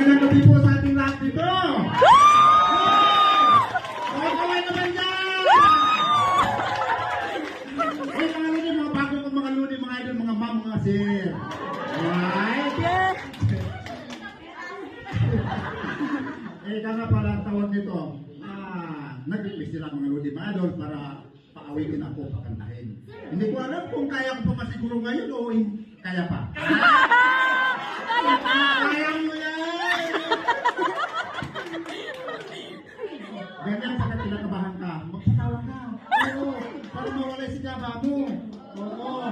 Magandang gabi po sa ating lahat dito. Kaway naman dyan! Ay, mga luni, mga bago kong mga luni, mga idol, mga ma'am, mga sir. Alright? Eh, kaya pala tawag nito, nag-request sila mga luni, mga idol, para paawitin ako, pakantahin. Hindi ko alam kung kaya ko pa masiguro ngayon o kaya pa. Kaya pa! Kaya mo yan! Ganyan pagka kinakabahan ka, magpatawa ka. Oo, para mawala si kaba mo. Oo,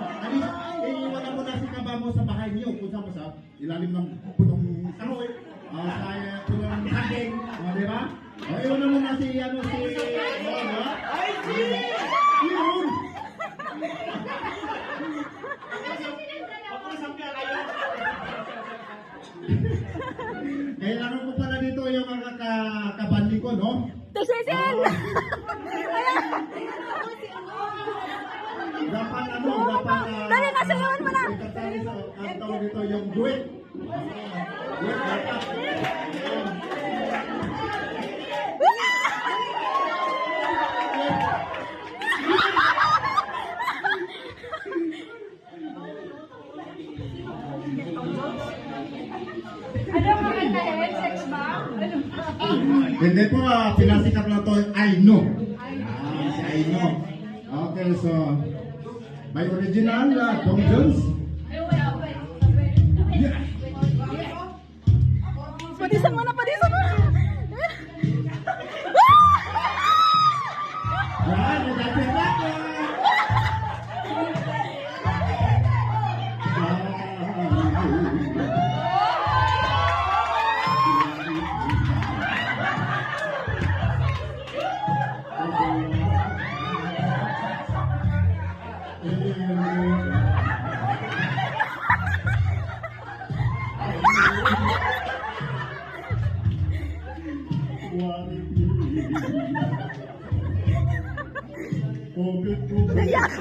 iiwanan mo na si kaba mo sa bahay niyo. Kung saan mo sa ilalim ng punong kahoy, sa punong saging, di ba? O, iwanan mo na si, yun! Kailangan ko pala dito yung mga kabandi ko, no? Tusisin! Dapat Dali, kasayawan mo na! ang tawag dito yung duet. Duet, dapat. Ano ang maganda yan? Sex ba? Ano? Hindi po, pinasikat lang to, I know. Si I know. Okay, so, may original, Tom Jones. Yeah. Padisan mo na, padisan mo! Yan, nagkakit natin. Naiyak!